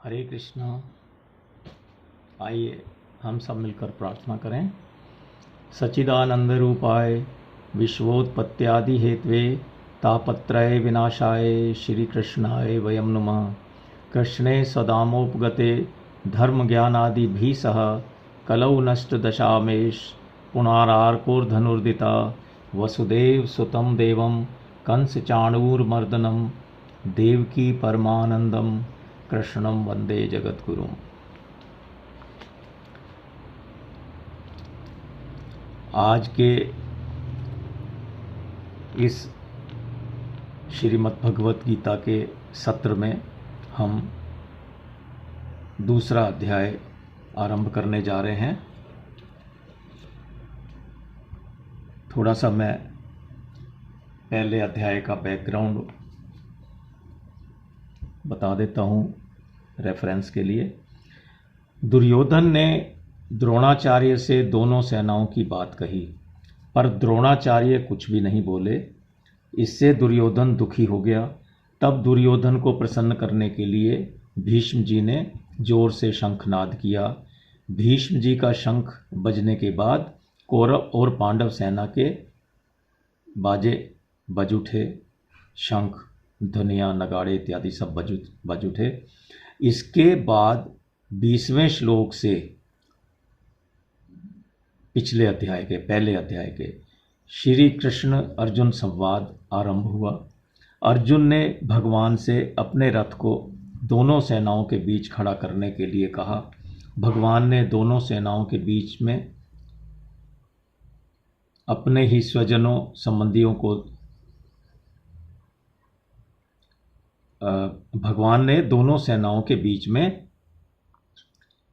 हरे कृष्णा। आइए हम सब मिलकर प्रार्थना करें। सच्चिदानंद रूपाय विश्वोत्पत्त्यादि हेतवे तापत्रय विनाशाय श्री कृष्णाय वयं नमः। कृष्णे सदामोपगते धर्म ज्ञानादि भी सह कलौ नष्ट दशामेश पुनारार्कोर्धनुर्दिता वसुदेव सुतं देवं कंस चाणूरमर्दनम देवकी परमानंदम कृष्णं वंदे जगद्गुरुम्। आज के इस श्रीमद् भगवत गीता के सत्र में हम दूसरा अध्याय आरंभ करने जा रहे हैं। थोड़ा सा मैं पहले अध्याय का बैकग्राउंड बता देता हूँ रेफरेंस के लिए। दुर्योधन ने द्रोणाचार्य से दोनों सेनाओं की बात कही, पर द्रोणाचार्य कुछ भी नहीं बोले। इससे दुर्योधन दुखी हो गया। तब दुर्योधन को प्रसन्न करने के लिए भीष्म जी ने जोर से शंखनाद किया। भीष्म जी का शंख बजने के बाद कौरव और पांडव सेना के बाजे बज उठे। शंख, ध्वनियाँ, नगाड़े इत्यादि सब बज उठे। इसके बाद 20वें श्लोक से पिछले अध्याय के पहले अध्याय के श्री कृष्ण अर्जुन संवाद आरंभ हुआ। अर्जुन ने भगवान से अपने रथ को दोनों सेनाओं के बीच खड़ा करने के लिए कहा। भगवान ने दोनों सेनाओं के बीच में अपने ही स्वजनों संबंधियों को भगवान ने दोनों सेनाओं के बीच में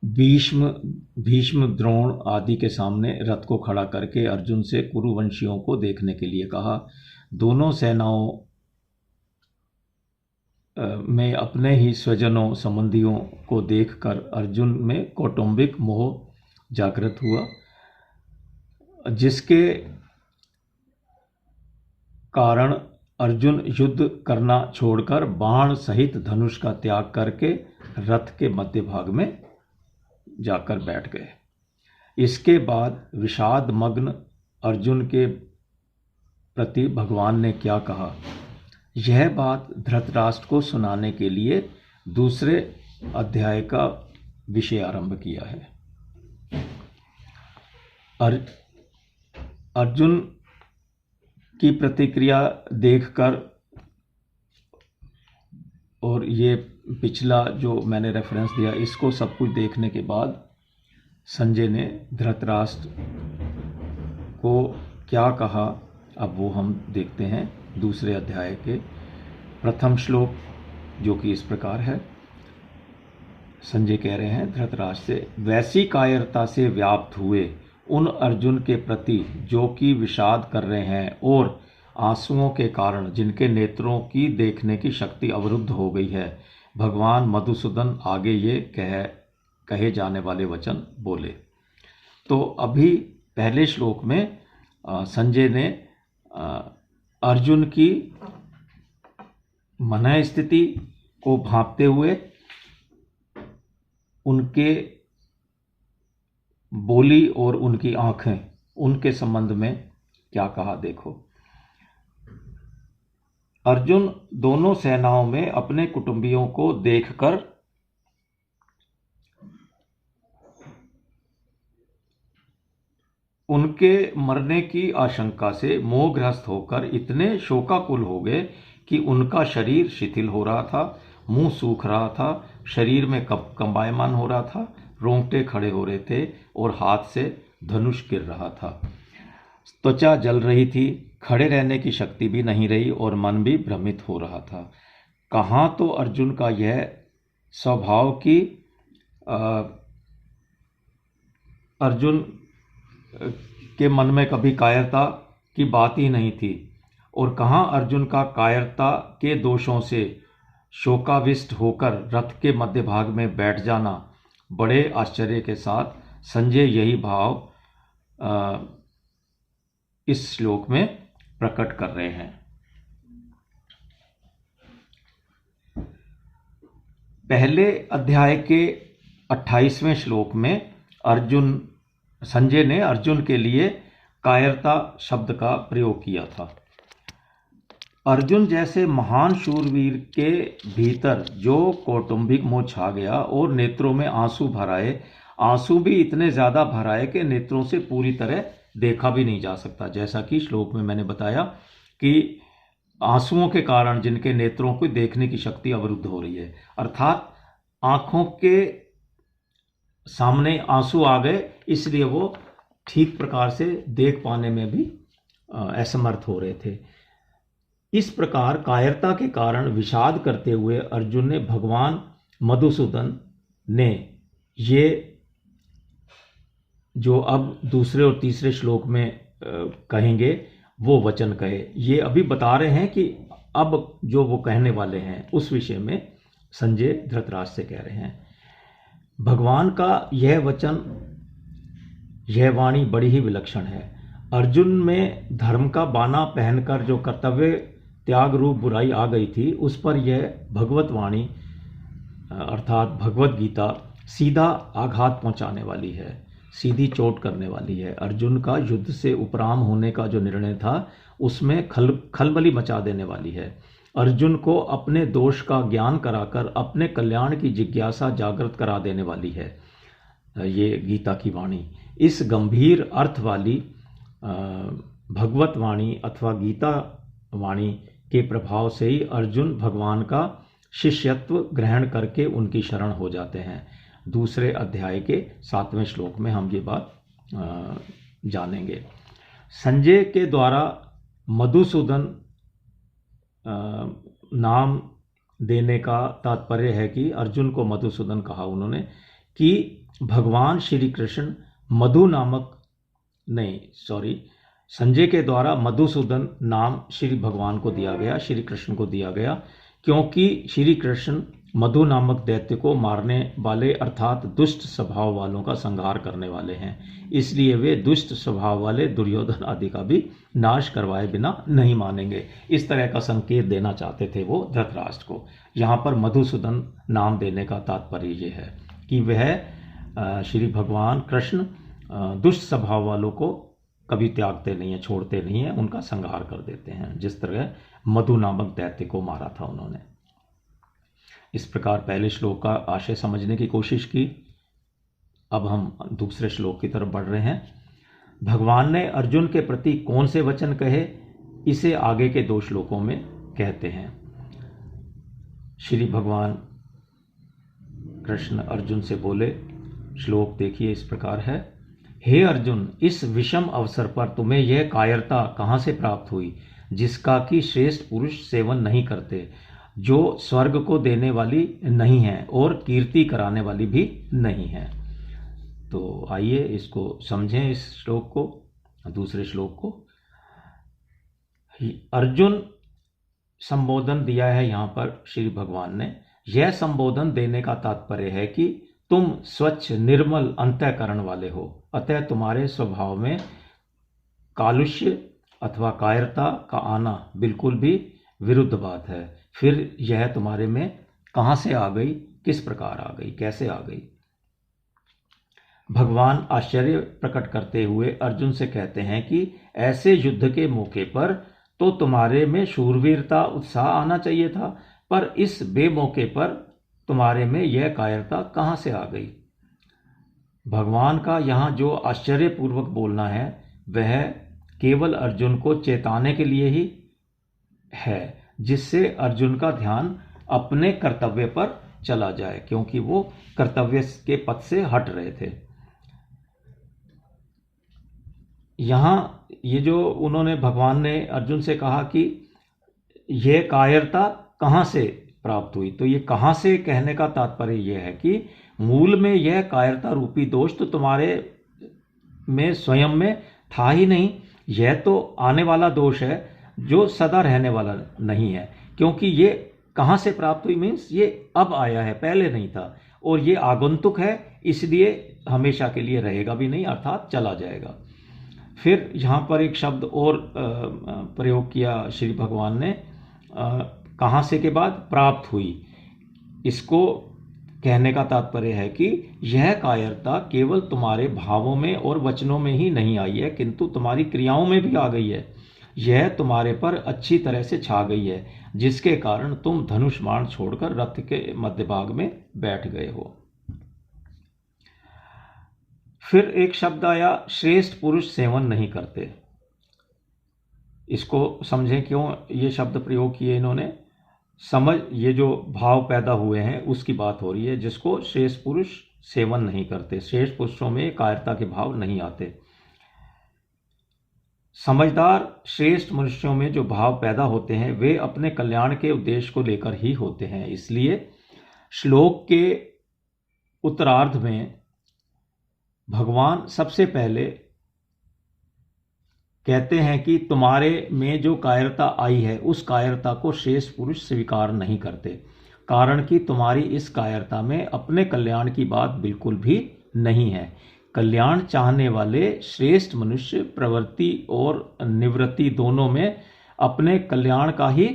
भीष्म, द्रोण आदि के सामने रथ को खड़ा करके अर्जुन से कुरुवंशियों को देखने के लिए कहा। दोनों सेनाओं में अपने ही स्वजनों संबंधियों को देखकर अर्जुन में कौटुंबिक मोह जागृत हुआ, जिसके कारण अर्जुन युद्ध करना छोड़कर बाण सहित धनुष का त्याग करके रथ के मध्य भाग में जाकर बैठ गए। इसके बाद विषाद मग्न अर्जुन के प्रति भगवान ने क्या कहा, यह बात धृतराष्ट्र को सुनाने के लिए दूसरे अध्याय का विषय आरंभ किया है। अर्जुन की प्रतिक्रिया देखकर और ये पिछला जो मैंने रेफरेंस दिया, इसको सब कुछ देखने के बाद संजय ने धृतराष्ट्र को क्या कहा, अब वो हम देखते हैं दूसरे अध्याय के प्रथम श्लोक, जो कि इस प्रकार है। संजय कह रहे हैं धृतराष्ट्र से, वैसी कायरता से व्याप्त हुए उन अर्जुन के प्रति जो कि विषाद कर रहे हैं और आंसुओं के कारण जिनके नेत्रों की देखने की शक्ति अवरुद्ध हो गई है, भगवान मधुसूदन आगे ये कहे जाने वाले वचन बोले। तो अभी पहले श्लोक में संजय ने अर्जुन की मन स्थिति को भांपते हुए उनके बोली और उनकी आंखें, उनके संबंध में क्या कहा देखो। अर्जुन दोनों सेनाओं में अपने कुटुंबियों को देखकर उनके मरने की आशंका से मोहग्रस्त होकर इतने शोकाकुल हो गए कि उनका शरीर शिथिल हो रहा था, मुंह सूख रहा था, शरीर में कंपायमान हो रहा था, रोंगटे खड़े हो रहे थे और हाथ से धनुष गिर रहा था। त्वचा जल रही थी, खड़े रहने की शक्ति भी नहीं रही और मन भी भ्रमित हो रहा था। कहाँ तो अर्जुन का यह स्वभाव कि अर्जुन के मन में कभी कायरता की बात ही नहीं थी, और कहाँ अर्जुन का कायरता के दोषों से शोकाविष्ट होकर रथ के मध्य भाग में बैठ जाना। बड़े आश्चर्य के साथ संजय यही भाव इस श्लोक में प्रकट कर रहे हैं। पहले अध्याय के 28वें श्लोक में संजय ने अर्जुन के लिए कायरता शब्द का प्रयोग किया था। अर्जुन जैसे महान शूरवीर के भीतर जो कौटुंबिक मोह छा गया और नेत्रों में आंसू भर आए, आंसू भी इतने ज़्यादा भर आए कि नेत्रों से पूरी तरह देखा भी नहीं जा सकता। जैसा कि श्लोक में मैंने बताया कि आंसुओं के कारण जिनके नेत्रों को देखने की शक्ति अवरुद्ध हो रही है, अर्थात आंखों के सामने आंसू आ गए, इसलिए वो ठीक प्रकार से देख पाने में भी असमर्थ हो रहे थे। इस प्रकार कायरता के कारण विषाद करते हुए अर्जुन ने भगवान मधुसूदन ने ये जो अब दूसरे और तीसरे श्लोक में कहेंगे वो वचन कहे। ये अभी बता रहे हैं कि अब जो वो कहने वाले हैं उस विषय में संजय धृतराष्ट्र से कह रहे हैं। भगवान का यह वचन, यह वाणी बड़ी ही विलक्षण है। अर्जुन में धर्म का बाना पहनकर जो कर्तव्य त्याग रूप बुराई आ गई थी, उस पर यह भगवत वाणी अर्थात भगवत गीता सीधा आघात पहुंचाने वाली है, सीधी चोट करने वाली है। अर्जुन का युद्ध से उपराम होने का जो निर्णय था उसमें खलबली मचा देने वाली है। अर्जुन को अपने दोष का ज्ञान कराकर अपने कल्याण की जिज्ञासा जागृत करा देने वाली है ये गीता की वाणी। इस गंभीर अर्थ वाली भगवत वाणी अथवा गीता वाणी के प्रभाव से ही अर्जुन भगवान का शिष्यत्व ग्रहण करके उनकी शरण हो जाते हैं। दूसरे अध्याय के 7वें श्लोक में हम ये बात जानेंगे। संजय के द्वारा मधुसूदन नाम देने का तात्पर्य है कि अर्जुन को मधुसूदन कहा उन्होंने कि भगवान श्री कृष्ण संजय के द्वारा मधुसूदन नाम श्री भगवान को दिया गया, श्री कृष्ण को दिया गया, क्योंकि श्री कृष्ण मधु नामक दैत्य को मारने वाले अर्थात दुष्ट स्वभाव वालों का संहार करने वाले हैं। इसलिए वे दुष्ट स्वभाव वाले दुर्योधन आदि का भी नाश करवाए बिना नहीं मानेंगे। इस तरह का संकेत देना चाहते थे वो धृतराष्ट्र को। यहाँ पर मधुसूदन नाम देने का तात्पर्य ये है कि वह श्री भगवान कृष्ण दुष्ट स्वभाव वालों को कभी त्यागते नहीं हैं, छोड़ते नहीं हैं, उनका संहार कर देते हैं, जिस तरह मधु नामक दैत्य को मारा था उन्होंने। इस प्रकार पहले श्लोक का आशय समझने की कोशिश की। अब हम दूसरे श्लोक की तरफ बढ़ रहे हैं। भगवान ने अर्जुन के प्रति कौन से वचन कहे, इसे आगे के 2 श्लोकों में कहते हैं। श्री भगवान कृष्ण अर्जुन से बोले, श्लोक देखिए इस प्रकार है। हे अर्जुन, इस विषम अवसर पर तुम्हें यह कायरता कहाँ से प्राप्त हुई जिसका कि श्रेष्ठ पुरुष सेवन नहीं करते, जो स्वर्ग को देने वाली नहीं है और कीर्ति कराने वाली भी नहीं है। तो आइए इसको समझें, इस श्लोक को, दूसरे श्लोक को। अर्जुन संबोधन दिया है यहाँ पर श्री भगवान ने। यह संबोधन देने का तात्पर्य है कि तुम स्वच्छ निर्मल अंतःकरण वाले हो, अतः तुम्हारे स्वभाव में कालुष्य अथवा कायरता का आना बिल्कुल भी विरुद्ध बात है। फिर यह तुम्हारे में कहाँ से आ गई, किस प्रकार आ गई, कैसे आ गई? भगवान आश्चर्य प्रकट करते हुए अर्जुन से कहते हैं कि ऐसे युद्ध के मौके पर तो तुम्हारे में शूरवीरता उत्साह आना चाहिए था, पर इस बेमौके पर तुम्हारे में यह कायरता कहाँ से आ गई? भगवान का यहाँ जो आश्चर्यपूर्वक बोलना है वह केवल अर्जुन को चेताने के लिए ही है, जिससे अर्जुन का ध्यान अपने कर्तव्य पर चला जाए, क्योंकि वो कर्तव्य के पथ से हट रहे थे। यहाँ ये जो उन्होंने भगवान ने अर्जुन से कहा कि यह कायरता कहाँ से प्राप्त हुई, तो ये कहाँ से कहने का तात्पर्य यह है कि मूल में यह कायरता रूपी दोष तो तुम्हारे में स्वयं में था ही नहीं। यह तो आने वाला दोष है जो सदा रहने वाला नहीं है, क्योंकि ये कहाँ से प्राप्त हुई मीन्स ये अब आया है, पहले नहीं था, और ये आगंतुक है, इसलिए हमेशा के लिए रहेगा भी नहीं, अर्थात चला जाएगा। फिर यहाँ पर एक शब्द और प्रयोग किया श्री भगवान ने, कहाँ से के बाद प्राप्त हुई। इसको कहने का तात्पर्य है कि यह कायरता केवल तुम्हारे भावों में और वचनों में ही नहीं आई है, किंतु तुम्हारी क्रियाओं में भी आ गई है। यह तुम्हारे पर अच्छी तरह से छा गई है, जिसके कारण तुम धनुष बाण छोड़कर रथ के मध्य भाग में बैठ गए हो। फिर एक शब्द आया, श्रेष्ठ पुरुष सेवन नहीं करते। इसको समझें क्यों ये शब्द प्रयोग किए इन्होंने। समझ, ये जो भाव पैदा हुए हैं उसकी बात हो रही है, जिसको श्रेष्ठ पुरुष सेवन नहीं करते। श्रेष्ठ पुरुषों में कायरता के भाव नहीं आते। समझदार श्रेष्ठ मनुष्यों में जो भाव पैदा होते हैं वे अपने कल्याण के उद्देश्य को लेकर ही होते हैं। इसलिए श्लोक के उत्तरार्ध में भगवान सबसे पहले कहते हैं कि तुम्हारे में जो कायरता आई है उस कायरता को श्रेष्ठ पुरुष स्वीकार नहीं करते, कारण कि तुम्हारी इस कायरता में अपने कल्याण की बात बिल्कुल भी नहीं है। कल्याण चाहने वाले श्रेष्ठ मनुष्य प्रवृत्ति और निवृत्ति दोनों में अपने कल्याण का ही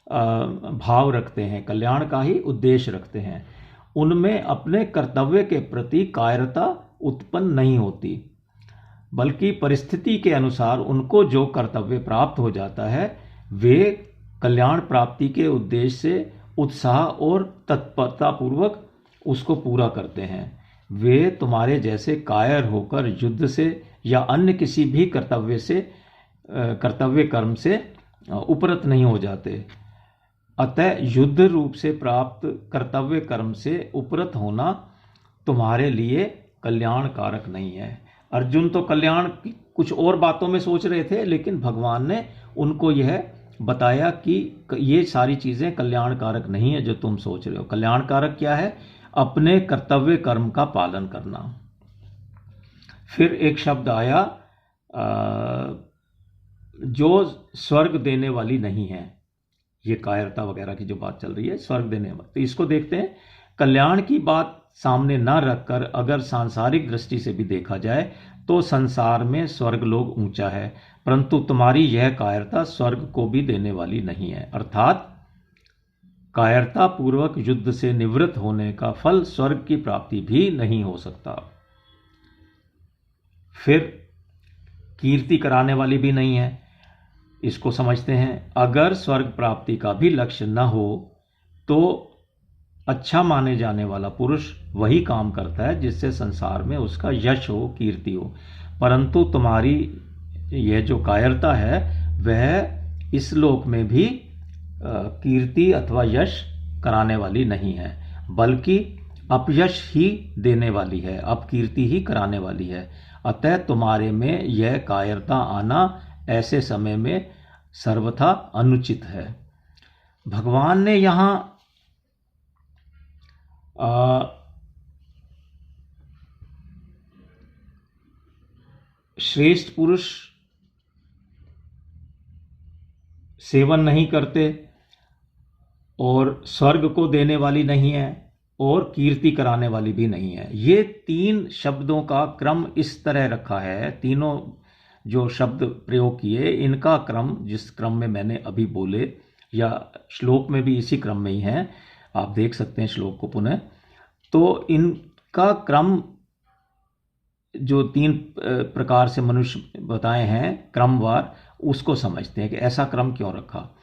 भाव रखते हैं, कल्याण का ही उद्देश्य रखते हैं। उनमें अपने कर्तव्य के प्रति कायरता उत्पन्न नहीं होती, बल्कि परिस्थिति के अनुसार उनको जो कर्तव्य प्राप्त हो जाता है वे कल्याण प्राप्ति के उद्देश्य से उत्साह और तत्परतापूर्वक उसको पूरा करते हैं। वे तुम्हारे जैसे कायर होकर युद्ध से या अन्य किसी भी कर्तव्य कर्म से उपरत नहीं हो जाते। अतः युद्ध रूप से प्राप्त कर्तव्य कर्म से उपरत होना तुम्हारे लिए कल्याण कारक नहीं है। अर्जुन तो कल्याण की कुछ और बातों में सोच रहे थे, लेकिन भगवान ने उनको यह बताया कि ये सारी चीज़ें कल्याण कारक नहीं है जो तुम सोच रहे हो। कल्याण कारक क्या है? अपने कर्तव्य कर्म का पालन करना। फिर एक शब्द आया जो स्वर्ग देने वाली नहीं है। ये कायरता वगैरह की जो बात चल रही है, स्वर्ग देने वाली। तो इसको देखते हैं। कल्याण की बात सामने न रखकर अगर सांसारिक दृष्टि से भी देखा जाए तो संसार में स्वर्ग लोग ऊंचा है, परंतु तुम्हारी यह कायरता स्वर्ग को भी देने वाली नहीं है। अर्थात कायरता पूर्वक युद्ध से निवृत्त होने का फल स्वर्ग की प्राप्ति भी नहीं हो सकता। फिर कीर्ति कराने वाली भी नहीं है। इसको समझते हैं। अगर स्वर्ग प्राप्ति का भी लक्ष्य न हो तो अच्छा माने जाने वाला पुरुष वही काम करता है जिससे संसार में उसका यश हो, कीर्ति हो। परंतु तुम्हारी यह जो कायरता है वह इस लोक में भी कीर्ति अथवा यश कराने वाली नहीं है, बल्कि अपयश ही देने वाली है, अपकीर्ति ही कराने वाली है। अतः तुम्हारे में यह कायरता आना ऐसे समय में सर्वथा अनुचित है। भगवान ने यहाँ श्रेष्ठ पुरुष सेवन नहीं करते और स्वर्ग को देने वाली नहीं है और कीर्ति कराने वाली भी नहीं है, ये तीन शब्दों का क्रम इस तरह रखा है। तीनों जो शब्द प्रयोग किए इनका क्रम जिस क्रम में मैंने अभी बोले या श्लोक में भी इसी क्रम में ही है। आप देख सकते हैं श्लोक को पुनः। तो इनका क्रम जो तीन प्रकार से मनुष्य बताए हैं क्रमवार, उसको समझते हैं कि ऐसा क्रम क्यों रखा।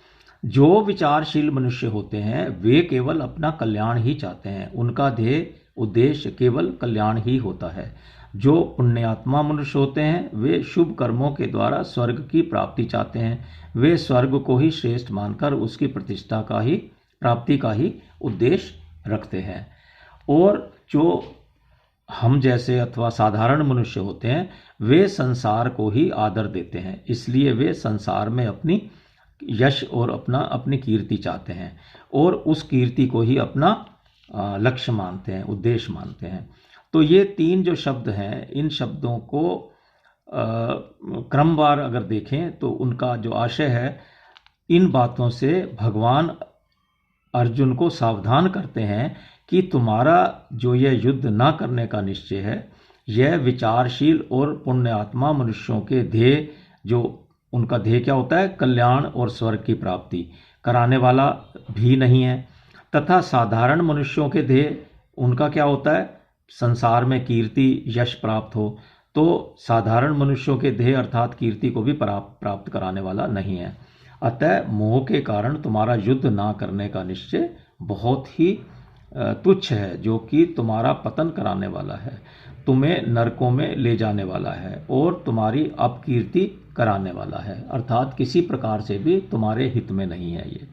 जो विचारशील मनुष्य होते हैं वे केवल अपना कल्याण ही चाहते हैं, उनका ध्येय उद्देश्य केवल कल्याण ही होता है। जो पुण्यात्मा मनुष्य होते हैं वे शुभ कर्मों के द्वारा स्वर्ग की प्राप्ति चाहते हैं। वे स्वर्ग को ही श्रेष्ठ मानकर उसकी प्रतिष्ठा का ही प्राप्ति का ही उद्देश्य रखते हैं। और जो हम जैसे अथवा साधारण मनुष्य होते हैं वे संसार को ही आदर देते हैं, इसलिए वे संसार में अपनी यश और अपनी कीर्ति चाहते हैं और उस कीर्ति को ही अपना लक्ष्य मानते हैं, उद्देश्य मानते हैं। तो ये तीन जो शब्द हैं, इन शब्दों को क्रमवार अगर देखें तो उनका जो आशय है, इन बातों से भगवान अर्जुन को सावधान करते हैं कि तुम्हारा जो यह युद्ध ना करने का निश्चय है, यह विचारशील और पुण्यात्मा मनुष्यों के ध्येय, जो उनका ध्येय क्या होता है, कल्याण और स्वर्ग की प्राप्ति कराने वाला भी नहीं है, तथा साधारण मनुष्यों के ध्येय उनका क्या होता है, संसार में कीर्ति यश प्राप्त हो, तो साधारण मनुष्यों के देह अर्थात कीर्ति को भी प्राप्त कराने वाला नहीं है। अतः मोह के कारण तुम्हारा युद्ध ना करने का निश्चय बहुत ही तुच्छ है, जो कि तुम्हारा पतन कराने वाला है, तुम्हें नरकों में ले जाने वाला है और तुम्हारी अपकीर्ति कराने वाला है, अर्थात किसी प्रकार से भी तुम्हारे हित में नहीं है ये।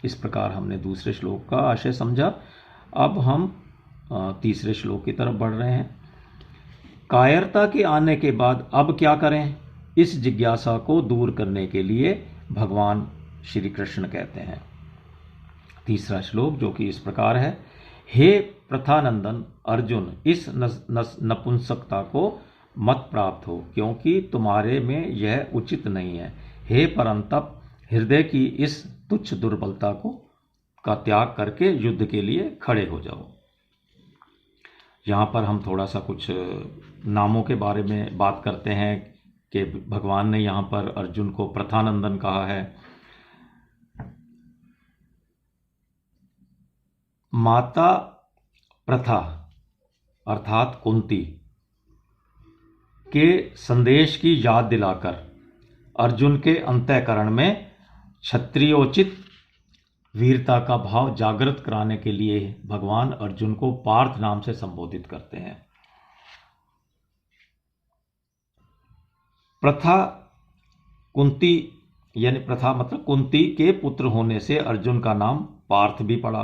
इस प्रकार हमने दूसरे श्लोक का आशय समझा। अब हम तीसरे श्लोक की तरफ बढ़ रहे हैं। कायरता के आने के बाद अब क्या करें, इस जिज्ञासा को दूर करने के लिए भगवान श्री कृष्ण कहते हैं। तीसरा श्लोक जो कि इस प्रकार है, हे प्रथानंदन अर्जुन, इस नपुंसकता को मत प्राप्त हो, क्योंकि तुम्हारे में यह उचित नहीं है। हे परंतप, हृदय की इस तुच्छ दुर्बलता का त्याग करके युद्ध के लिए खड़े हो जाओ। यहाँ पर हम थोड़ा सा कुछ नामों के बारे में बात करते हैं कि भगवान ने यहाँ पर अर्जुन को प्रथानंदन कहा है। माता प्रथा अर्थात कुंती के संदेश की याद दिलाकर अर्जुन के अंतःकरण में क्षत्रियोचित वीरता का भाव जागृत कराने के लिए भगवान अर्जुन को पार्थ नाम से संबोधित करते हैं। प्रथा कुंती यानी प्रथा मतलब कुंती के पुत्र होने से अर्जुन का नाम पार्थ भी पड़ा।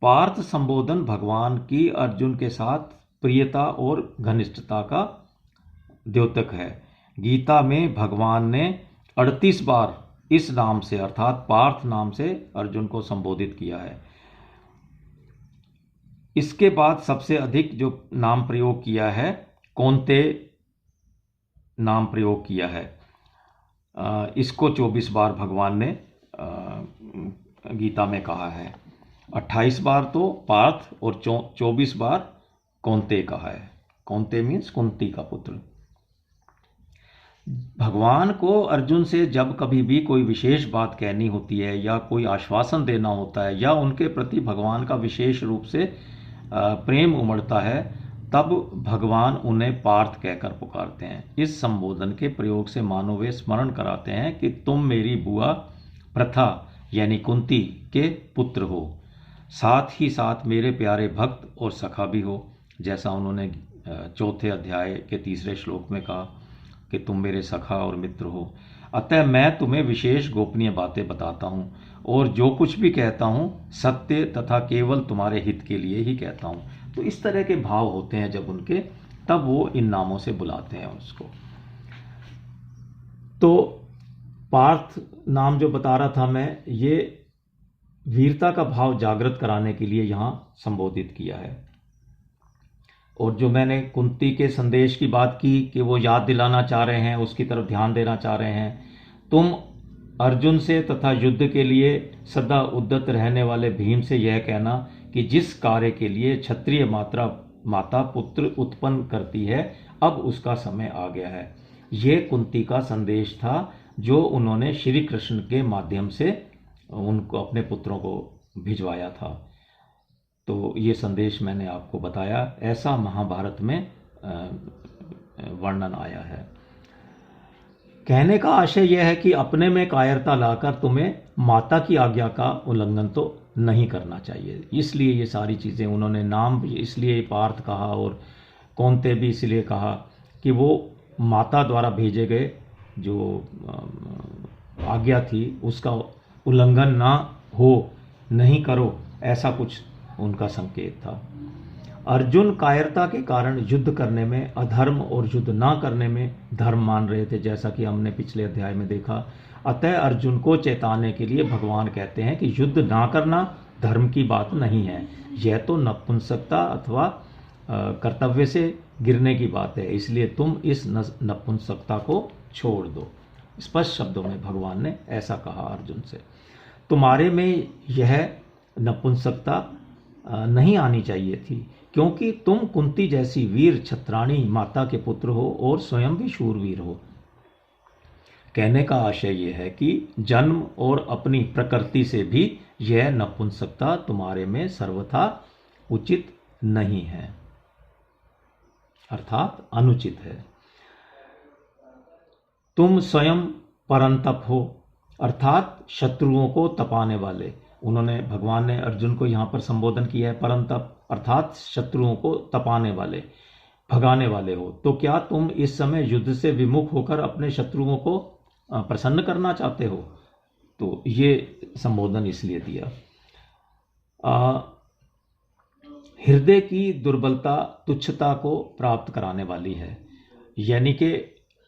पार्थ संबोधन भगवान की अर्जुन के साथ प्रियता और घनिष्ठता का द्योतक है। गीता में भगवान ने 38 बार इस नाम से अर्थात पार्थ नाम से अर्जुन को संबोधित किया है। इसके बाद सबसे अधिक जो नाम प्रयोग किया है, कौन्ते नाम प्रयोग किया है। इसको 24 बार भगवान ने गीता में कहा है। 28 बार तो पार्थ और 24 बार कौन्ते कहा है। कौन्ते मीन्स कुंती का पुत्र। भगवान को अर्जुन से जब कभी भी कोई विशेष बात कहनी होती है या कोई आश्वासन देना होता है या उनके प्रति भगवान का विशेष रूप से प्रेम उमड़ता है, तब भगवान उन्हें पार्थ कहकर पुकारते हैं। इस संबोधन के प्रयोग से मानो वे स्मरण कराते हैं कि तुम मेरी बुआ प्रथा यानी कुंती के पुत्र हो, साथ ही साथ मेरे प्यारे भक्त और सखा भी हो, जैसा उन्होंने 4 अध्याय के 3 श्लोक में कहा कि तुम मेरे सखा और मित्र हो। अतः मैं तुम्हें विशेष गोपनीय बातें बताता हूँ और जो कुछ भी कहता हूँ सत्य तथा केवल तुम्हारे हित के लिए ही कहता हूँ। तो इस तरह के भाव होते हैं जब उनके, तब वो इन नामों से बुलाते हैं उसको। तो पार्थ नाम जो बता रहा था मैं, ये वीरता का भाव जागृत कराने के लिए यहाँ संबोधित किया है। और जो मैंने कुंती के संदेश की बात की कि वो याद दिलाना चाह रहे हैं, उसकी तरफ ध्यान देना चाह रहे हैं। तुम अर्जुन से तथा युद्ध के लिए सदा उद्यत रहने वाले भीम से यह कहना कि जिस कार्य के लिए क्षत्रिय माता पुत्र उत्पन्न करती है, अब उसका समय आ गया है। ये कुंती का संदेश था जो उन्होंने श्री कृष्ण के माध्यम से उनको अपने पुत्रों को भिजवाया था। तो ये संदेश मैंने आपको बताया, ऐसा महाभारत में वर्णन आया है। कहने का आशय यह है कि अपने में कायरता लाकर तुम्हें माता की आज्ञा का उल्लंघन तो नहीं करना चाहिए। इसलिए ये सारी चीज़ें उन्होंने नाम इसलिए पार्थ कहा और कौन्ते भी इसलिए कहा कि वो माता द्वारा भेजे गए जो आज्ञा थी उसका उल्लंघन ना हो, नहीं करो, ऐसा कुछ उनका संकेत था। अर्जुन कायरता के कारण युद्ध करने में अधर्म और युद्ध ना करने में धर्म मान रहे थे, जैसा कि हमने पिछले अध्याय में देखा। अतः अर्जुन को चेताने के लिए भगवान कहते हैं कि युद्ध ना करना धर्म की बात नहीं है, यह तो नपुंसकता अथवा कर्तव्य से गिरने की बात है। इसलिए तुम इस नपुंसकता को छोड़ दो। स्पष्ट शब्दों में भगवान ने ऐसा कहा अर्जुन से। तुम्हारे में यह नपुंसकता नहीं आनी चाहिए थी, क्योंकि तुम कुंती जैसी वीर छत्राणी माता के पुत्र हो और स्वयं भी शूरवीर हो। कहने का आशय यह है कि जन्म और अपनी प्रकृति से भी यह नपुंसकता तुम्हारे में सर्वथा उचित नहीं है, अर्थात अनुचित है। तुम स्वयं परंतप हो, अर्थात शत्रुओं को तपाने वाले। उन्होंने, भगवान ने अर्जुन को यहाँ पर संबोधन किया है परंतप, अर्थात शत्रुओं को तपाने वाले, भगाने वाले हो। तो क्या तुम इस समय युद्ध से विमुख होकर अपने शत्रुओं को प्रसन्न करना चाहते हो? तो ये संबोधन इसलिए दिया। हृदय की दुर्बलता तुच्छता को प्राप्त कराने वाली है, यानी कि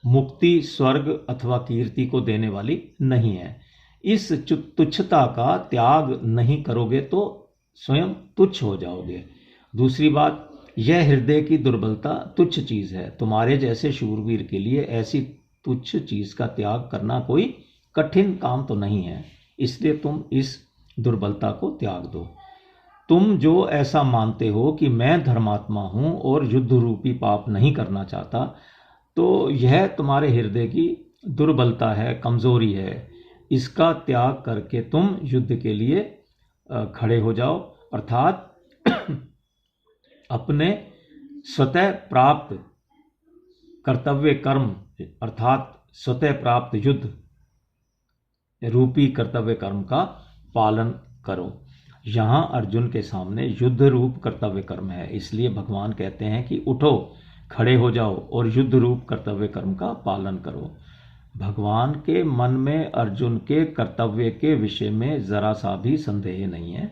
मुक्ति, स्वर्ग अथवा कीर्ति को देने वाली नहीं है। इस तुच्छता का त्याग नहीं करोगे तो स्वयं तुच्छ हो जाओगे। दूसरी बात, यह हृदय की दुर्बलता तुच्छ चीज है। तुम्हारे जैसे शूरवीर के लिए ऐसी तुच्छ चीज का त्याग करना कोई कठिन काम तो नहीं है, इसलिए तुम इस दुर्बलता को त्याग दो। तुम जो ऐसा मानते हो कि मैं धर्मात्मा हूं और युद्ध रूपी पाप नहीं करना चाहता, तो यह तुम्हारे हृदय की दुर्बलता है, कमजोरी है। इसका त्याग करके तुम युद्ध के लिए खड़े हो जाओ, अर्थात अपने स्वतः प्राप्त कर्तव्य कर्म, अर्थात स्वतः प्राप्त युद्ध रूपी कर्तव्य कर्म का पालन करो। यहां अर्जुन के सामने युद्ध रूप कर्तव्य कर्म है, इसलिए भगवान कहते हैं कि उठो, खड़े हो जाओ और युद्ध रूप कर्तव्य कर्म का पालन करो। भगवान के मन में अर्जुन के कर्तव्य के विषय में जरा सा भी संदेह नहीं है।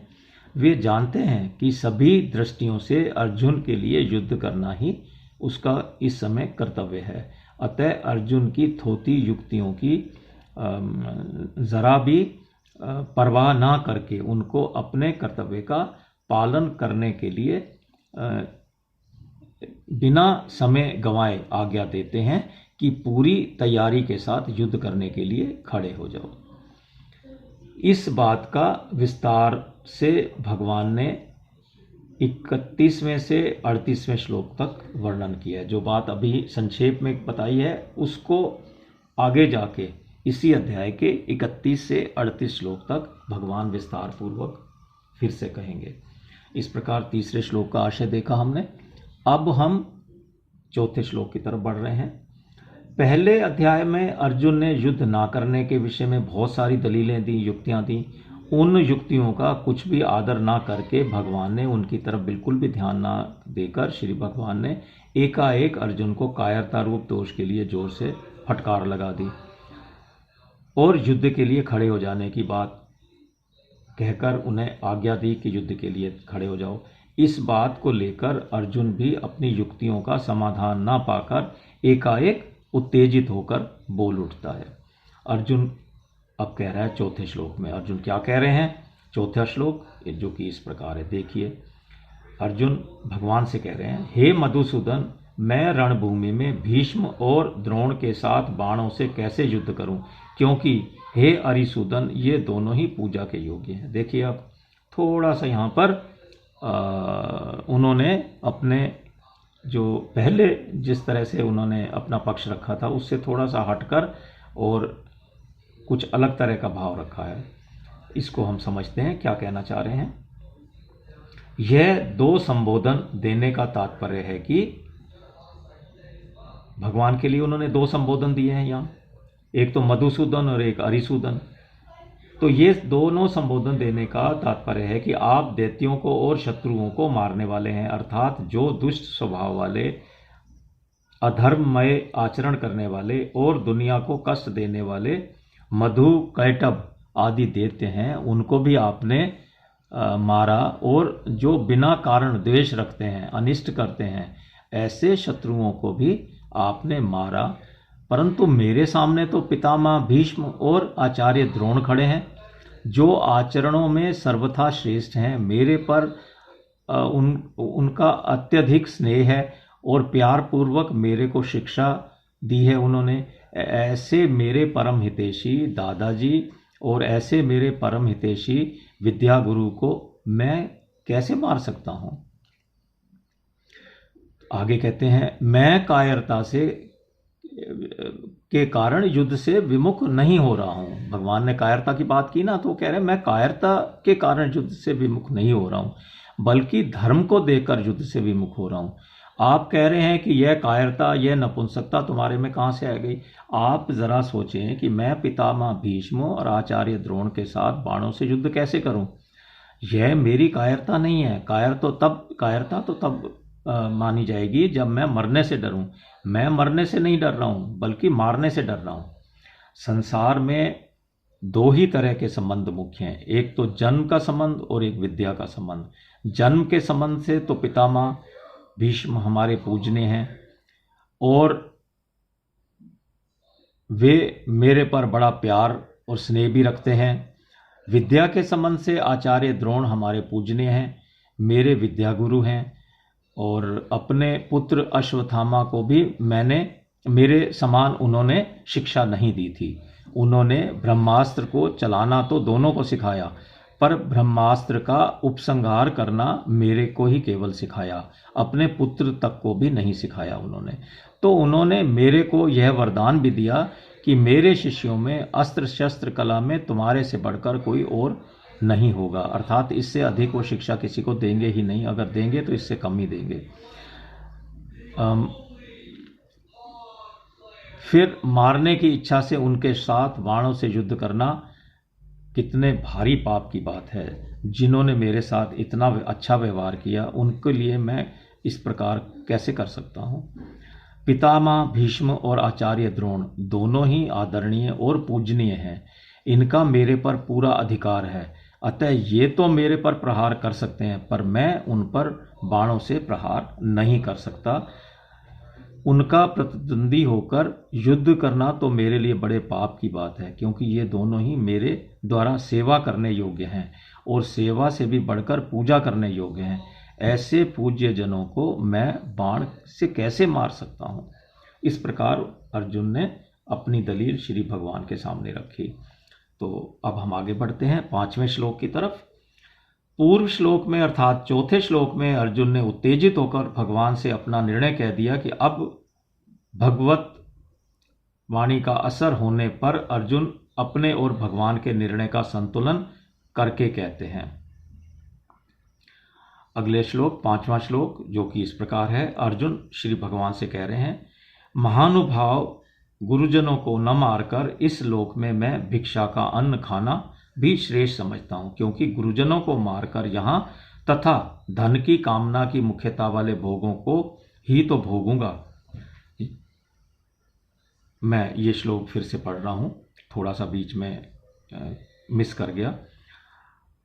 वे जानते हैं कि सभी दृष्टियों से अर्जुन के लिए युद्ध करना ही उसका इस समय कर्तव्य है। अतः अर्जुन की थोती युक्तियों की जरा भी परवाह ना करके उनको अपने कर्तव्य का पालन करने के लिए बिना समय गंवाए आज्ञा देते हैं कि पूरी तैयारी के साथ युद्ध करने के लिए खड़े हो जाओ। इस बात का विस्तार से भगवान ने 31वें से 38वें श्लोक तक वर्णन किया है। जो बात अभी संक्षेप में बताई है उसको आगे जाके इसी अध्याय के 31 से 38 श्लोक तक भगवान विस्तार पूर्वक फिर से कहेंगे। इस प्रकार तीसरे श्लोक का आशय देखा हमने। अब हम चौथे श्लोक की तरफ बढ़ रहे हैं। पहले अध्याय में अर्जुन ने युद्ध ना करने के विषय में बहुत सारी दलीलें दी, युक्तियां दी। उन युक्तियों का कुछ भी आदर ना करके भगवान ने उनकी तरफ बिल्कुल भी ध्यान ना देकर श्री भगवान ने एकाएक अर्जुन को कायरता रूप दोष के लिए जोर से फटकार लगा दी और युद्ध के लिए खड़े हो जाने की बात कहकर उन्हें आज्ञा दी कि युद्ध के लिए खड़े हो जाओ। इस बात को लेकर अर्जुन भी अपनी युक्तियों का समाधान ना पाकर एकाएक उत्तेजित होकर बोल उठता है। अर्जुन अब कह रहा है चौथे श्लोक में, अर्जुन क्या कह रहे हैं? चौथा श्लोक जो कि इस प्रकार है, देखिए। अर्जुन भगवान से कह रहे हैं, हे मधुसूदन, मैं रणभूमि में भीष्म और द्रोण के साथ बाणों से कैसे युद्ध करूं, क्योंकि हे अरिसूदन ये दोनों ही पूजा के योग्य हैं। देखिए अब थोड़ा सा यहाँ पर उन्होंने अपने जो पहले जिस तरह से उन्होंने अपना पक्ष रखा था उससे थोड़ा सा हटकर और कुछ अलग तरह का भाव रखा है। इसको हम समझते हैं क्या कहना चाह रहे हैं। यह दो संबोधन देने का तात्पर्य है कि भगवान के लिए उन्होंने दो संबोधन दिए हैं यहाँ, एक तो मधुसूदन और एक अरिसूदन। तो ये दोनों संबोधन देने का तात्पर्य है कि आप दैत्यों को और शत्रुओं को मारने वाले हैं, अर्थात जो दुष्ट स्वभाव वाले, अधर्ममय आचरण करने वाले और दुनिया को कष्ट देने वाले मधु, कैटभ आदि दैत्य हैं, उनको भी आपने मारा। और जो बिना कारण द्वेष रखते हैं, अनिष्ट करते हैं, ऐसे शत्रुओं को भी आपने मारा। परंतु मेरे सामने तो पितामह भीष्म और आचार्य द्रोण खड़े हैं, जो आचरणों में सर्वथा श्रेष्ठ हैं। मेरे पर उनका अत्यधिक स्नेह है और प्यार पूर्वक मेरे को शिक्षा दी है उन्होंने। ऐसे मेरे परम हितैषी दादाजी और ऐसे मेरे परम हितैषी विद्या गुरु को मैं कैसे मार सकता हूं? आगे कहते हैं, मैं कायरता से के कारण युद्ध से विमुख नहीं हो रहा हूं। भगवान ने कायरता की बात की ना, तो कह रहे हैं मैं कायरता के कारण युद्ध से विमुख नहीं हो रहा हूं। बल्कि धर्म को देखकर युद्ध से विमुख हो रहा हूँ। आप कह रहे हैं कि यह कायरता, यह नपुंसकता तुम्हारे में कहाँ से आ गई? आप जरा सोचें कि मैं पितामह भीष्म और आचार्य द्रोण के साथ बाणों से युद्ध कैसे करूं? यह मेरी कायरता नहीं है। कायरता तो तब मानी जाएगी जब मैं मरने से डरूं। मैं मरने से नहीं डर रहा हूं, बल्कि मारने से डर रहा हूं। संसार में दो ही तरह के संबंध मुख्य हैं, एक तो जन्म का संबंध और एक विद्या का संबंध। जन्म के संबंध से तो पितामह भीष्म हमारे पूजनीय हैं और वे मेरे पर बड़ा प्यार और स्नेह भी रखते हैं। विद्या के संबंध से आचार्य द्रोण हमारे पूजनीय हैं, मेरे विद्या गुरु हैं। और अपने पुत्र अश्वत्थामा को भी मेरे समान उन्होंने शिक्षा नहीं दी थी। उन्होंने ब्रह्मास्त्र को चलाना तो दोनों को सिखाया, पर ब्रह्मास्त्र का उपसंहार करना मेरे को ही केवल सिखाया, अपने पुत्र तक को भी नहीं सिखाया उन्होंने। तो उन्होंने मेरे को यह वरदान भी दिया कि मेरे शिष्यों में अस्त्र शस्त्र कला में तुम्हारे से बढ़कर कोई और नहीं होगा, अर्थात इससे अधिक वो शिक्षा किसी को देंगे ही नहीं, अगर देंगे तो इससे कम ही देंगे। फिर मारने की इच्छा से उनके साथ बाणों से युद्ध करना कितने भारी पाप की बात है। जिन्होंने मेरे साथ इतना अच्छा व्यवहार किया, उनके लिए मैं इस प्रकार कैसे कर सकता हूँ? पितामह भीष्म और आचार्य द्रोण दोनों ही आदरणीय और पूजनीय हैं। इनका मेरे पर पूरा अधिकार है, अतः ये तो मेरे पर प्रहार कर सकते हैं, पर मैं उन पर बाणों से प्रहार नहीं कर सकता। उनका प्रतिद्वंदी होकर युद्ध करना तो मेरे लिए बड़े पाप की बात है, क्योंकि ये दोनों ही मेरे द्वारा सेवा करने योग्य हैं और सेवा से भी बढ़कर पूजा करने योग्य हैं। ऐसे पूज्य जनों को मैं बाण से कैसे मार सकता हूँ? इस प्रकार अर्जुन ने अपनी दलील श्री भगवान के सामने रखी। तो अब हम आगे बढ़ते हैं 5वें श्लोक की तरफ। पूर्व श्लोक में अर्थात चौथे श्लोक में अर्जुन ने उत्तेजित होकर भगवान से अपना निर्णय कह दिया कि अब भगवत वाणी का असर होने पर अर्जुन अपने और भगवान के निर्णय का संतुलन करके कहते हैं। अगले श्लोक 5वां श्लोक, जो कि इस प्रकार है। अर्जुन श्री भगवान से कह रहे हैं, महानुभाव गुरुजनों को न मारकर इस लोक में मैं भिक्षा का अन्न खाना भी श्रेष्ठ समझता हूँ, क्योंकि गुरुजनों को मारकर यहाँ तथा धन की कामना की मुख्यता वाले भोगों को ही तो भोगूंगा। मैं ये श्लोक फिर से पढ़ रहा हूँ, थोड़ा सा बीच में मिस कर गया।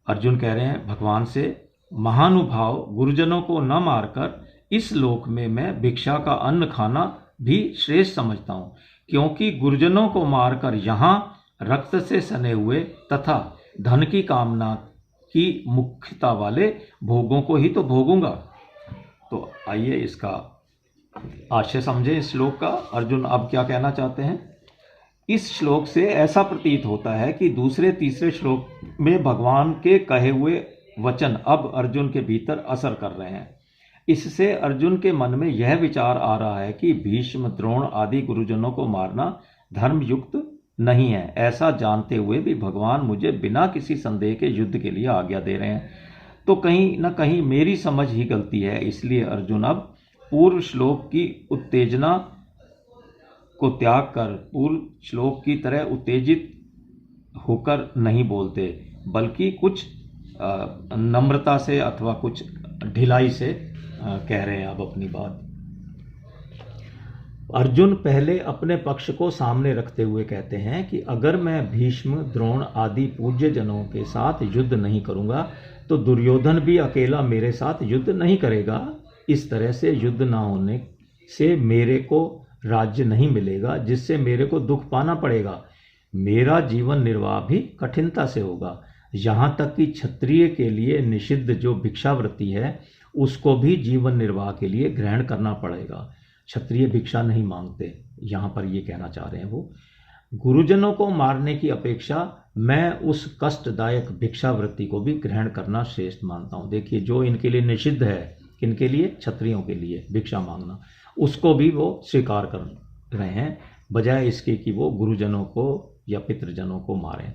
अर्जुन कह रहे हैं भगवान से, महानुभाव गुरुजनों को न मारकर इस लोक में मैं भिक्षा का अन्न खाना भी श्रेष्ठ समझता हूँ, क्योंकि गुरुजनों को मारकर यहाँ रक्त से सने हुए तथा धन की कामना की मुख्यता वाले भोगों को ही तो भोगूंगा। तो आइए इसका आशय समझें इस श्लोक का। अर्जुन अब क्या कहना चाहते हैं? इस श्लोक से ऐसा प्रतीत होता है कि दूसरे तीसरे श्लोक में भगवान के कहे हुए वचन अब अर्जुन के भीतर असर कर रहे हैं। इससे अर्जुन के मन में यह विचार आ रहा है कि भीष्म द्रोण आदि गुरुजनों को मारना धर्मयुक्त नहीं है। ऐसा जानते हुए भी भगवान मुझे बिना किसी संदेह के युद्ध के लिए आज्ञा दे रहे हैं, तो कहीं न कहीं मेरी समझ ही गलती है। इसलिए अर्जुन अब पूर्व श्लोक की उत्तेजना को त्याग कर पूर्व श्लोक की तरह उत्तेजित होकर नहीं बोलते, बल्कि कुछ नम्रता से अथवा कुछ ढिलाई से कह रहे हैं अब अपनी बात। अर्जुन पहले अपने पक्ष को सामने रखते हुए कहते हैं कि अगर मैं भीष्म द्रोण आदि पूज्य जनों के साथ युद्ध नहीं करूंगा तो दुर्योधन भी अकेला मेरे साथ युद्ध नहीं करेगा। इस तरह से युद्ध ना होने से मेरे को राज्य नहीं मिलेगा, जिससे मेरे को दुख पाना पड़ेगा। मेरा जीवन निर्वाह भी कठिनता से होगा। यहाँ तक कि क्षत्रिय के लिए निषिद्ध जो भिक्षावृत्ति है उसको भी जीवन निर्वाह के लिए ग्रहण करना पड़ेगा। क्षत्रिय भिक्षा नहीं मांगते, यहाँ पर ये कहना चाह रहे हैं वो। गुरुजनों को मारने की अपेक्षा मैं उस कष्टदायक भिक्षावृत्ति को भी ग्रहण करना श्रेष्ठ मानता हूँ। देखिए, जो इनके लिए निषिद्ध है, किनके लिए? क्षत्रियों के लिए भिक्षा मांगना, उसको भी वो स्वीकार कर रहे हैं, बजाय इसके कि वो गुरुजनों को या पितृजनों को मारें।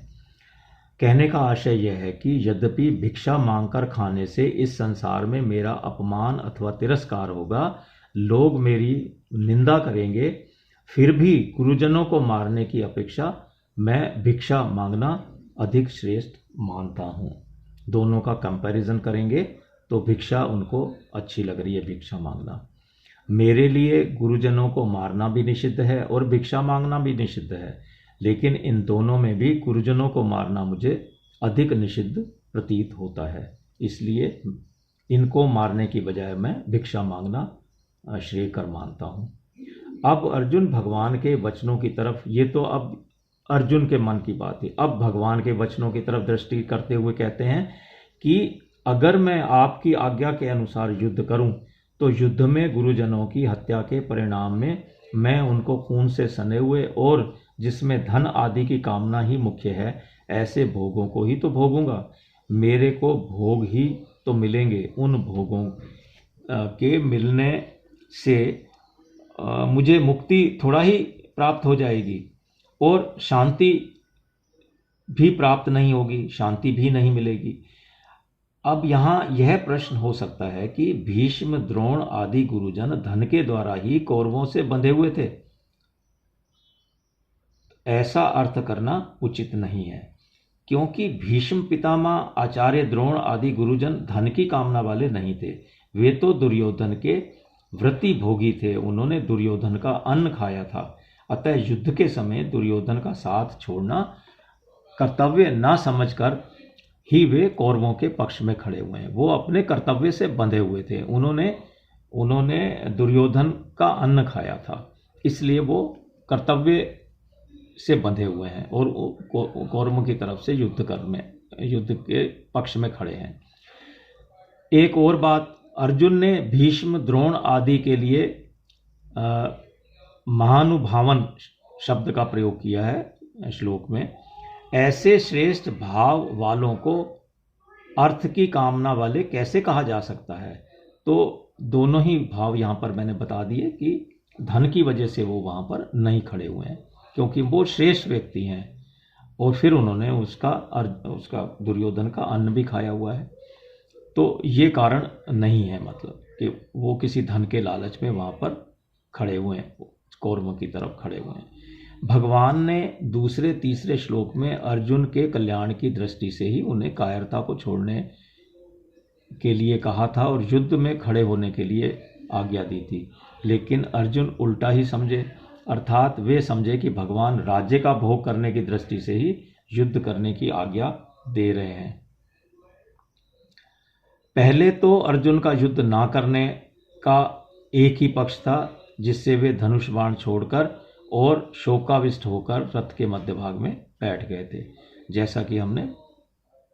कहने का आशय यह है कि यद्यपि भिक्षा मांगकर खाने से इस संसार में मेरा अपमान अथवा तिरस्कार होगा, लोग मेरी निंदा करेंगे, फिर भी गुरुजनों को मारने की अपेक्षा मैं भिक्षा मांगना अधिक श्रेष्ठ मानता हूँ। दोनों का कंपैरिजन करेंगे तो भिक्षा उनको अच्छी लग रही है, भिक्षा मांगना। मेरे लिए गुरुजनों को मारना भी निषिद्ध है और भिक्षा मांगना भी निषिद्ध है, लेकिन इन दोनों में भी गुरुजनों को मारना मुझे अधिक निषिद्ध प्रतीत होता है, इसलिए इनको मारने की बजाय मैं भिक्षा मांगना श्रेयकर मानता हूँ। अब अर्जुन भगवान के वचनों की तरफ, ये तो अब अर्जुन के मन की बात है, अब भगवान के वचनों की तरफ दृष्टि करते हुए कहते हैं कि अगर मैं आपकी आज्ञा के अनुसार युद्ध करूं तो युद्ध में गुरुजनों की हत्या के परिणाम में मैं उनको खून से सने हुए और जिसमें धन आदि की कामना ही मुख्य है, ऐसे भोगों को ही तो भोगूंगा। मेरे को भोग ही तो मिलेंगे, उन भोगों के मिलने से मुझे मुक्ति थोड़ा ही प्राप्त हो जाएगी और शांति भी प्राप्त नहीं होगी, शांति भी नहीं मिलेगी। अब यहाँ यह प्रश्न हो सकता है कि भीष्म, द्रोण आदि गुरुजन धन के द्वारा ही कौरवों से बंधे हुए थे। ऐसा अर्थ करना उचित नहीं है, क्योंकि भीष्म पितामह, आचार्य द्रोण आदि गुरुजन धन की कामना वाले नहीं थे। वे तो दुर्योधन के व्रती भोगी थे, उन्होंने दुर्योधन का अन्न खाया था। अतः युद्ध के समय दुर्योधन का साथ छोड़ना कर्तव्य न समझकर ही वे कौरवों के पक्ष में खड़े हुए हैं। वो अपने कर्तव्य से बंधे हुए थे, उन्होंने दुर्योधन का अन्न खाया था, इसलिए वो कर्तव्य से बंधे हुए हैं और कौरवों की तरफ से युद्ध के पक्ष में खड़े हैं। एक और बात, अर्जुन ने भीष्म, द्रोण आदि के लिए महानुभावन शब्द का प्रयोग किया है श्लोक में। ऐसे श्रेष्ठ भाव वालों को अर्थ की कामना वाले कैसे कहा जा सकता है? तो दोनों ही भाव यहाँ पर मैंने बता दिए कि धन की वजह से वो वहाँ पर नहीं खड़े हुए हैं, क्योंकि वो श्रेष्ठ व्यक्ति हैं और फिर उन्होंने उसका दुर्योधन का अन्न भी खाया हुआ है, तो ये कारण नहीं है, मतलब कि वो किसी धन के लालच में वहाँ पर खड़े हुए हैं, कौरवों की तरफ खड़े हुए हैं। भगवान ने दूसरे तीसरे श्लोक में अर्जुन के कल्याण की दृष्टि से ही उन्हें कायरता को छोड़ने के लिए कहा था और युद्ध में खड़े होने के लिए आज्ञा दी थी, लेकिन अर्जुन उल्टा ही समझे, अर्थात वे समझे कि भगवान राज्य का भोग करने की दृष्टि से ही युद्ध करने की आज्ञा दे रहे हैं। पहले तो अर्जुन का युद्ध ना करने का एक ही पक्ष था, जिससे वे धनुष बाण छोड़कर और शोकाविष्ट होकर रथ के मध्य भाग में बैठ गए थे, जैसा कि हमने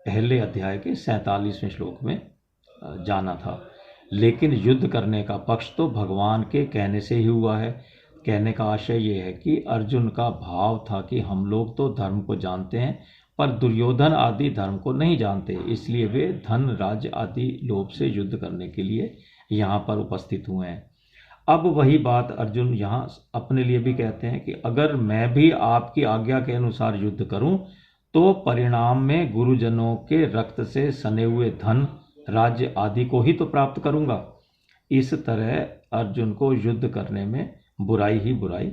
पहले अध्याय के 47वें श्लोक में जाना था। लेकिन युद्ध करने का पक्ष तो भगवान के कहने से ही हुआ है। कहने का आशय ये है कि अर्जुन का भाव था कि हम लोग तो धर्म को जानते हैं, पर दुर्योधन आदि धर्म को नहीं जानते, इसलिए वे धन, राज्य आदि लोभ से युद्ध करने के लिए यहाँ पर उपस्थित हुए हैं। अब वही बात अर्जुन यहाँ अपने लिए भी कहते हैं कि अगर मैं भी आपकी आज्ञा के अनुसार युद्ध करूं तो परिणाम में गुरुजनों के रक्त से सने हुए धन, राज्य आदि को ही तो प्राप्त करूंगा। इस तरह अर्जुन को युद्ध करने में बुराई ही बुराई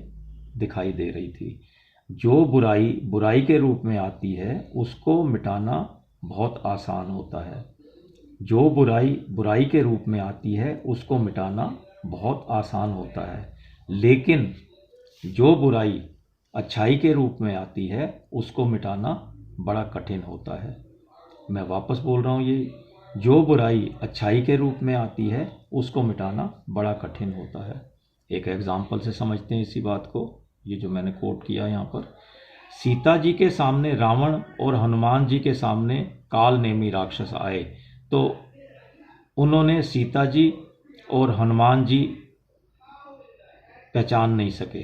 दिखाई दे रही थी। जो बुराई बुराई के रूप में आती है उसको मिटाना बहुत आसान होता है, जो बुराई बुराई के रूप में आती है उसको मिटाना बहुत आसान होता है, लेकिन जो बुराई अच्छाई के रूप में आती है उसको मिटाना बड़ा कठिन होता है। मैं वापस बोल रहा हूँ, ये जो बुराई अच्छाई के रूप में आती है उसको मिटाना बड़ा कठिन होता है। एक एग्जाम्पल से समझते हैं इसी बात को। ये जो मैंने कोट किया यहाँ पर, सीता जी के सामने रावण और हनुमान जी के सामने काल नेमी राक्षस आए तो उन्होंने सीता जी और हनुमान जी पहचान नहीं सके,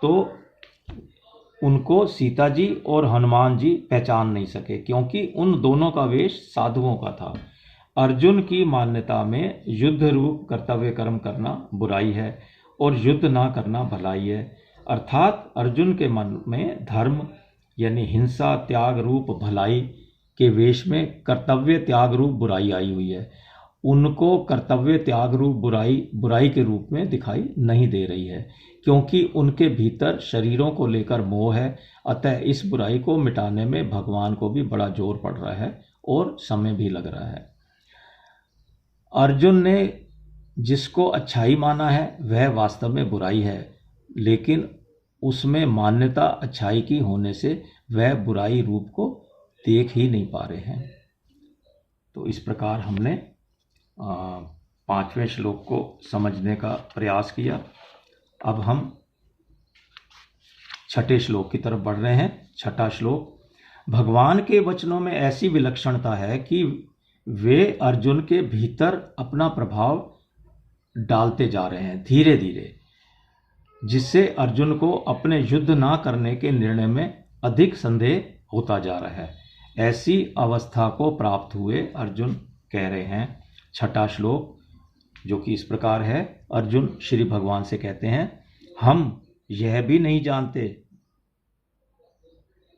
तो उनको सीता जी और हनुमान जी पहचान नहीं सके, क्योंकि उन दोनों का वेश साधुओं का था। अर्जुन की मान्यता में युद्ध रूप कर्तव्य कर्म करना बुराई है और युद्ध ना करना भलाई है। अर्थात अर्जुन के मन में धर्म यानी हिंसा त्याग रूप भलाई के वेश में कर्तव्य त्याग रूप बुराई आई हुई है। उनको कर्तव्य त्याग रूप बुराई के रूप में दिखाई नहीं दे रही है, क्योंकि उनके भीतर शरीरों को लेकर मोह है। अतः इस बुराई को मिटाने में भगवान को भी बड़ा जोर पड़ रहा है और समय भी लग रहा है। अर्जुन ने जिसको अच्छाई माना है वह वास्तव में बुराई है, लेकिन उसमें मान्यता अच्छाई की होने से वह बुराई रूप को देख ही नहीं पा रहे हैं। तो इस प्रकार हमने 5वें श्लोक को समझने का प्रयास किया। अब हम 6ठे श्लोक की तरफ बढ़ रहे हैं। 6ठा श्लोक, भगवान के वचनों में ऐसी विलक्षणता है कि वे अर्जुन के भीतर अपना प्रभाव डालते जा रहे हैं धीरे धीरे, जिससे अर्जुन को अपने युद्ध ना करने के निर्णय में अधिक संदेह होता जा रहा है। ऐसी अवस्था को प्राप्त हुए अर्जुन कह रहे हैं। 6ठा श्लोक जो कि इस प्रकार है, अर्जुन श्री भगवान से कहते हैं, हम यह भी नहीं जानते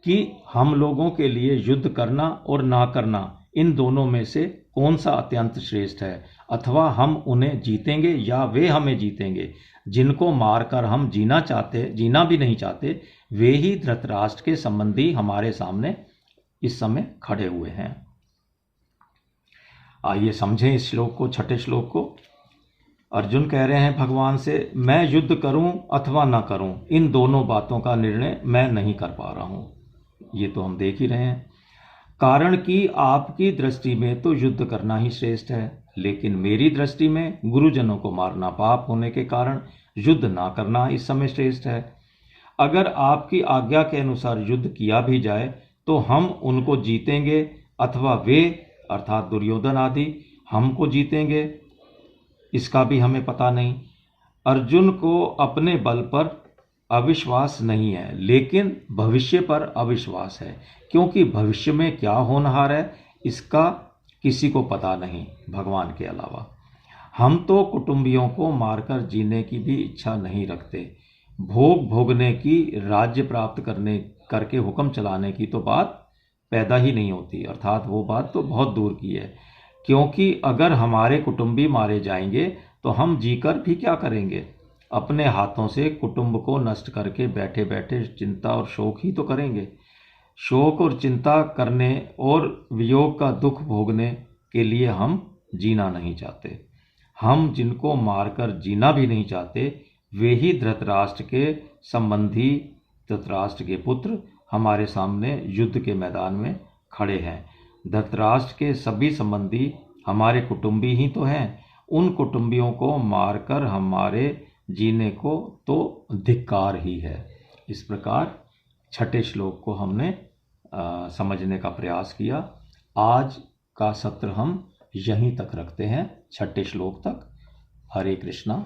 कि हम लोगों के लिए युद्ध करना और ना करना इन दोनों में से कौन सा अत्यंत श्रेष्ठ है, अथवा हम उन्हें जीतेंगे या वे हमें जीतेंगे। जिनको मारकर हम जीना भी नहीं चाहते, वे ही धृतराष्ट्र के संबंधी हमारे सामने इस समय खड़े हुए हैं। आइए समझें इस श्लोक को, 6ठे श्लोक को। अर्जुन कह रहे हैं भगवान से, मैं युद्ध करूं अथवा ना करूं, इन दोनों बातों का निर्णय मैं नहीं कर पा रहा हूं। ये तो हम देख ही रहे हैं। कारण कि आपकी दृष्टि में तो युद्ध करना ही श्रेष्ठ है, लेकिन मेरी दृष्टि में गुरुजनों को मारना पाप होने के कारण युद्ध ना करना इस समय श्रेष्ठ है। अगर आपकी आज्ञा के अनुसार युद्ध किया भी जाए तो हम उनको जीतेंगे, अथवा वे अर्थात दुर्योधन आदि हमको जीतेंगे, इसका भी हमें पता नहीं। अर्जुन को अपने बल पर अविश्वास नहीं है, लेकिन भविष्य पर अविश्वास है, क्योंकि भविष्य में क्या होनहार है इसका किसी को पता नहीं भगवान के अलावा। हम तो कुटुंबियों को मारकर जीने की भी इच्छा नहीं रखते। भोग भोगने की, राज्य प्राप्त करके हुक्म चलाने की तो बात पैदा ही नहीं होती, अर्थात वो बात तो बहुत दूर की है। क्योंकि अगर हमारे कुटुंबी मारे जाएंगे तो हम जीकर भी क्या करेंगे? अपने हाथों से कुटुंब को नष्ट करके बैठे बैठे चिंता और शोक ही तो करेंगे। शोक और चिंता करने और वियोग का दुख भोगने के लिए हम जीना नहीं चाहते। हम जिनको मारकर जीना भी नहीं चाहते, वे ही धृतराष्ट्र के संबंधी, धृतराष्ट्र के पुत्र हमारे सामने युद्ध के मैदान में खड़े हैं। धृतराष्ट्र के सभी संबंधी हमारे कुटुंबी ही तो हैं। उन कुटुंबियों को मारकर हमारे जीने को तो धिक्कार ही है। इस प्रकार 6ठे श्लोक को हमने समझने का प्रयास किया। आज का सत्र हम यहीं तक रखते हैं, 6ठे श्लोक तक। हरे कृष्णा।